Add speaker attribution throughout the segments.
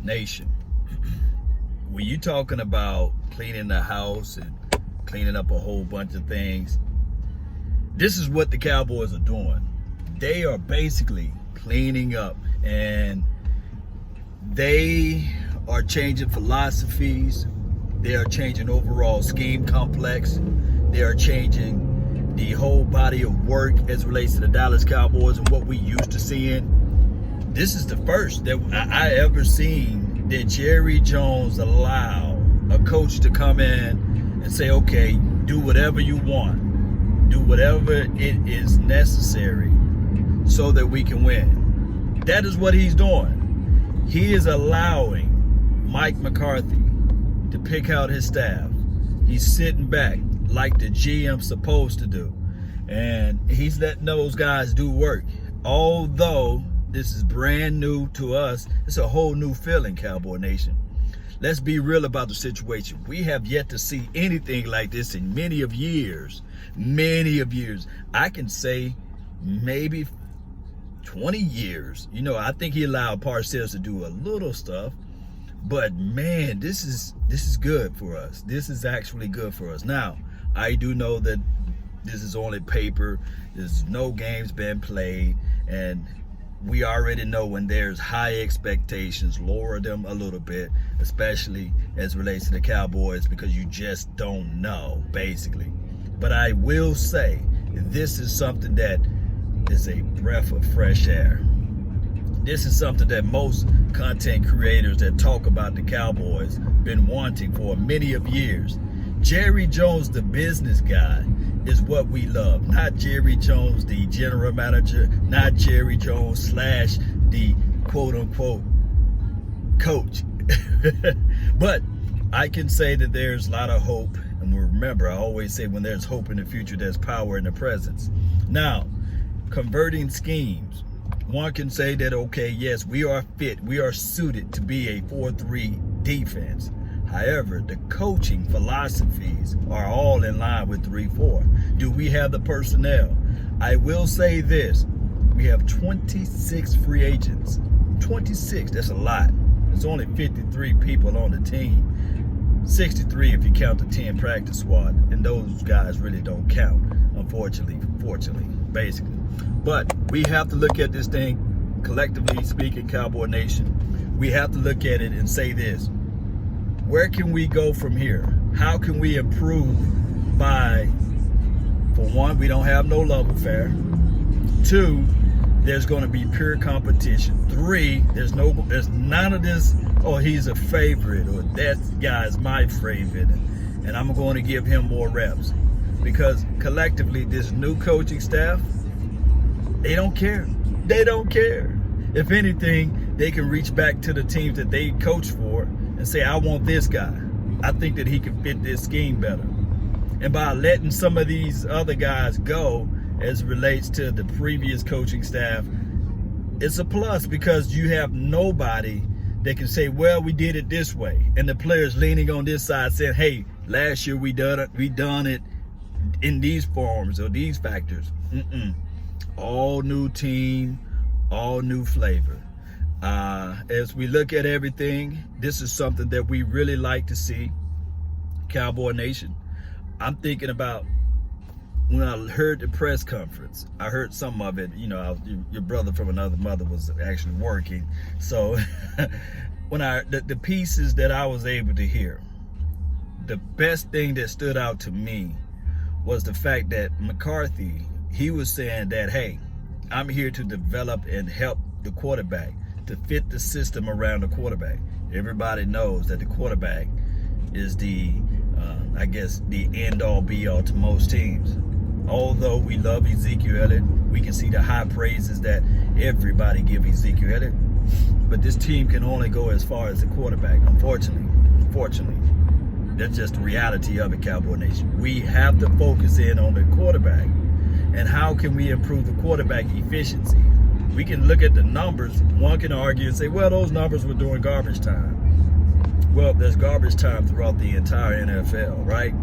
Speaker 1: Nation, when you're talking about cleaning the house and cleaning up a whole bunch of things, this is what the Cowboys are doing. They are basically cleaning up, and they are changing philosophies. They are changing overall scheme complex. They are changing the whole body of work as it relates to the Dallas Cowboys and what we used to seeing. This is the first that I ever seen that Jerry Jones allow a coach to come in and say, okay, do whatever you want. Do whatever it is necessary so that we can win. That is what he's doing. He is allowing Mike McCarthy to pick out his staff. He's sitting back like the GM's supposed to do. And he's letting those guys do work. Although this is brand new to us, it's a whole new feeling, Cowboy Nation. Let's be real about the situation. We have yet to see anything like this in many of years. Many of years. I can say maybe 20 years. You know, I think he allowed Parcells to do a little stuff. But man, this is good for us. This is actually good for us. Now, I do know that this is only paper. There's no games been played, and we already know when there's high expectations, lower them a little bit, especially as it relates to the Cowboys, because you just don't know, basically. But I will say this is something that is a breath of fresh air. This is something that most content creators that talk about the Cowboys been wanting for many of years. Jerry Jones, the business guy, is what we love. Not Jerry Jones, the general manager, not Jerry Jones / the quote-unquote coach. But I can say that there's a lot of hope. And remember, I always say when there's hope in the future, there's power in the presence. Now, converting schemes. One can say that, okay, yes, we are fit. We are suited to be a 4-3 defense. However, the coaching philosophies are all in line with 3-4. Do we have the personnel? I will say this. We have 26 free agents. 26, that's a lot. There's only 53 people on the team. 63 if you count the 10 practice squad. And those guys really don't count, unfortunately, fortunately, basically. But we have to look at this thing, collectively speaking, Cowboy Nation. We have to look at it and say this. Where can we go from here? How can we improve by, for one, we don't have no love affair. 2, there's going to be pure competition. 3, there's none of this, oh, he's a favorite, or that guy's my favorite, and I'm going to give him more reps. Because collectively, this new coaching staff, they don't care. They don't care. If anything, they can reach back to the teams that they coach for and say, I want this guy. I think that he can fit this scheme better. And by letting some of these other guys go as it relates to the previous coaching staff, it's a plus because you have nobody that can say, well, we did it this way. And the players leaning on this side saying, hey, last year we done it in these forms or these factors. All new team, all new flavor. As we look at everything, this is something that we really like to see. Cowboy Nation. I'm thinking about when I heard the press conference. I heard some of it. You know, your brother from another mother was actually working. So when the pieces that I was able to hear, the best thing that stood out to me was the fact that McCarthy, he was saying that, hey, I'm here to develop and help the quarterback, to fit the system around the quarterback. Everybody knows that the quarterback is the, I guess, the end-all, be-all to most teams. Although we love Ezekiel Elliott, we can see the high praises that everybody give Ezekiel Elliott. But this team can only go as far as the quarterback, unfortunately. That's just the reality of it, Cowboy Nation. We have to focus in on the quarterback. And how can we improve the quarterback efficiency? We can look at the numbers. One can argue and say, well, those numbers were during garbage time. Well, there's garbage time throughout the entire NFL, right?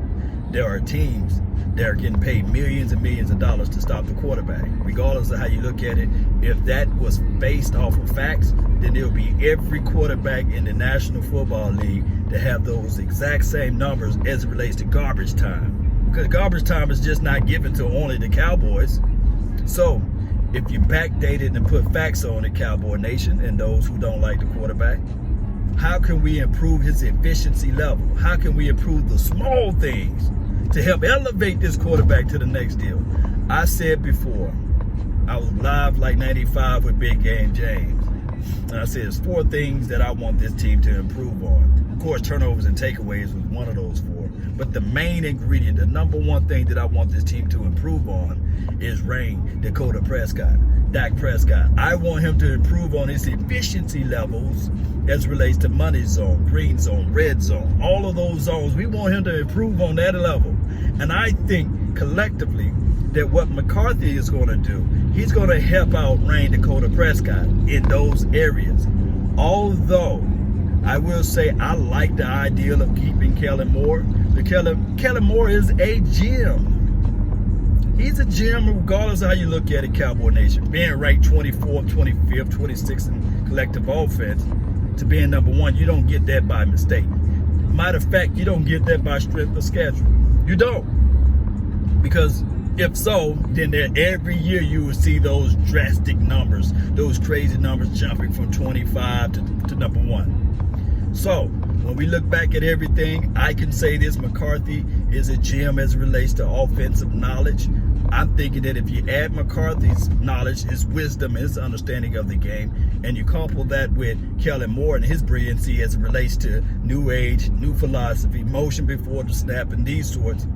Speaker 1: there are teams that are getting paid millions and millions of dollars to stop the quarterback. Regardless of how you look at it, if that was based off of facts, then there'll be every quarterback in the National Football League to have those exact same numbers as it relates to garbage time. Because garbage time is just not given to only the Cowboys. So if you backdate it and put facts on it, Cowboy Nation, and those who don't like the quarterback, how can we improve his efficiency level? How can we improve the small things to help elevate this quarterback to the next deal? I said before, I was live like 95 with Big Game James. And I said there's 4 things that I want this team to improve on. Of course, turnovers and takeaways was one of those 4. But the main ingredient, the number 1 thing that I want this team to improve on is Dak Prescott. I want him to improve on his efficiency levels as it relates to money zone, green zone, red zone, all of those zones. We want him to improve on that level. And I think collectively that what McCarthy is going to do, he's going to help out Dak Prescott in those areas. Although I will say I like the idea of keeping Kellen Moore. Kellen Moore is a gem. He's a gem regardless of how you look at it, Cowboy Nation. Being ranked 24th, 25th, 26th in collective offense to being number 1, you don't get that by mistake. Matter of fact, you don't get that by strength of schedule. You don't. Because if so, then every year you will see those drastic numbers, those crazy numbers jumping from 25 to number 1. So when we look back at everything, I can say this: McCarthy is a gem as it relates to offensive knowledge. I'm thinking that if you add McCarthy's knowledge, his wisdom, his understanding of the game, and you couple that with Kellen Moore and his brilliancy as it relates to new age, new philosophy, motion before the snap, and these sorts,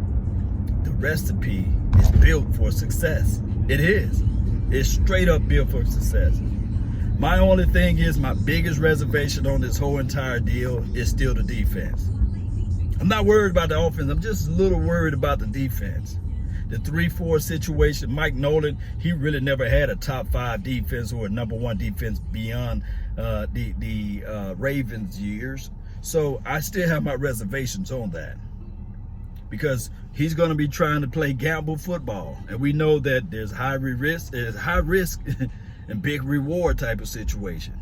Speaker 1: the recipe is built for success. It is. It's straight up built for success. My only thing is, my biggest reservation on this whole entire deal is still the defense. I'm not worried about the offense. I'm just a little worried about the defense. The 3-4 situation, Mike Nolan, he really never had a top 5 defense or a number 1 defense beyond the Ravens years. So I still have my reservations on that, because he's going to be trying to play gamble football, and we know that there's high risk and big reward type of situation.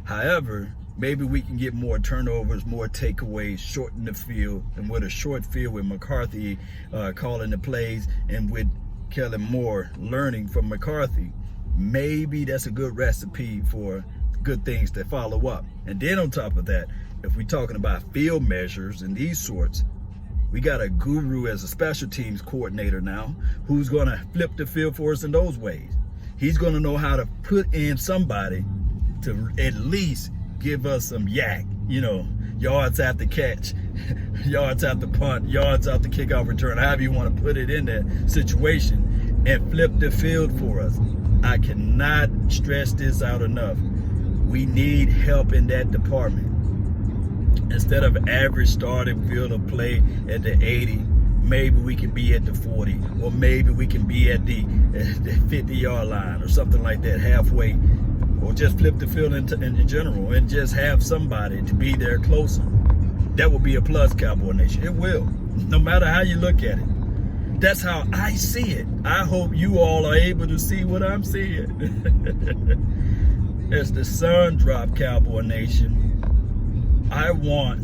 Speaker 1: However, maybe we can get more turnovers, more takeaways, shorten the field, and with a short field with McCarthy calling the plays and with Kellen Moore learning from McCarthy, maybe that's a good recipe for good things to follow up. And then on top of that, if we're talking about field measures and these sorts, we got a guru as a special teams coordinator now who's going to flip the field for us in those ways. He's going to know how to put in somebody to at least give us some yards after catch, yards after punt, yards after kickoff return, however you want to put it in that situation, and flip the field for us. I cannot stress this out enough. We need help in that department. Instead of average starting field of play at the 80, maybe we can be at the 40, or maybe we can be at the 50-yard line or something like that, halfway, or just flip the field in general and just have somebody to be there closer. That will be a plus, Cowboy Nation. It will, no matter how you look at it. That's how I see it. I hope you all are able to see what I'm seeing. As the sun drops, Cowboy Nation, I want,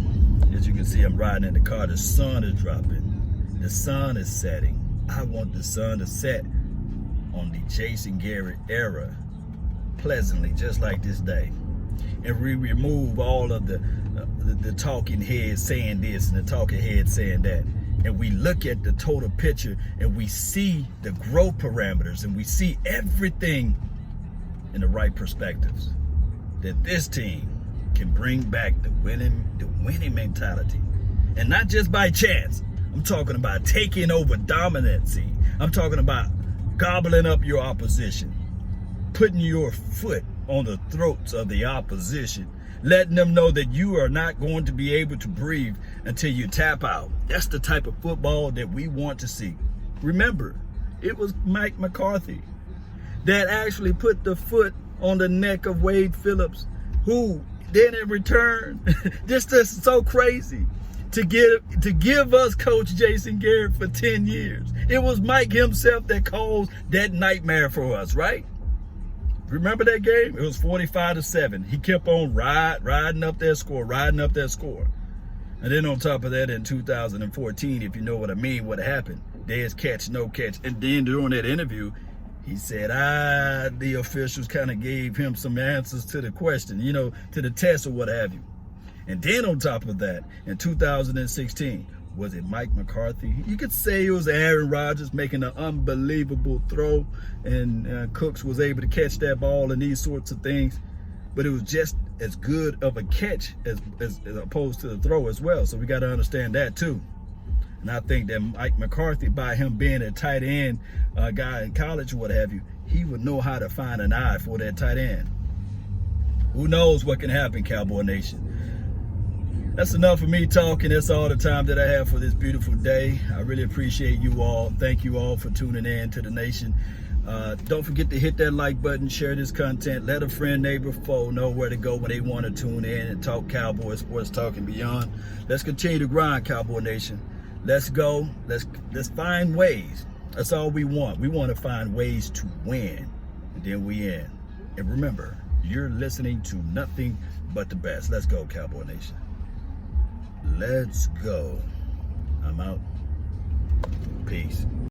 Speaker 1: as you can see, I'm riding in the car, the sun is dropping. The sun is setting. I want the sun to set on the Jason Garrett era pleasantly, just like this day. And we remove all of the talking heads saying this and the talking heads saying that. And we look at the total picture and we see the growth parameters and we see everything in the right perspectives. That this team can bring back the winning mentality. And not just by chance. I'm talking about taking over dominancy. I'm talking about gobbling up your opposition, putting your foot on the throats of the opposition, letting them know that you are not going to be able to breathe until you tap out. That's the type of football that we want to see. Remember, it was Mike McCarthy that actually put the foot on the neck of Wade Phillips, who then in return, this is so crazy, to give us Coach Jason Garrett for 10 years. It was Mike himself that caused that nightmare for us, right? Remember that game? It was 45-7. He kept on riding up that score. And then on top of that, in 2014, if you know what I mean, what happened? There's catch, no catch. And then during that interview, he said, the officials kind of gave him some answers to the question, to the test or what have you. And then on top of that, in 2016, was it Mike McCarthy? You could say it was Aaron Rodgers making an unbelievable throw, and Cooks was able to catch that ball and these sorts of things. But it was just as good of a catch as opposed to the throw as well. So we got to understand that too. And I think that Mike McCarthy, by him being a tight end guy in college or what have you, he would know how to find an eye for that tight end. Who knows what can happen, Cowboy Nation? That's enough of me talking. That's all the time that I have for this beautiful day. I really appreciate you all. Thank you all for tuning in to the nation. Don't forget to hit that like button, share this content, let a friend, neighbor, foe know where to go when they want to tune in and talk Cowboys, sports talk and beyond. Let's continue to grind, Cowboy Nation. Let's go. Let's find ways. That's all we want. We want to find ways to win, and then we in. And remember, you're listening to nothing but the best. Let's go, Cowboy Nation. Let's go. I'm out. Peace.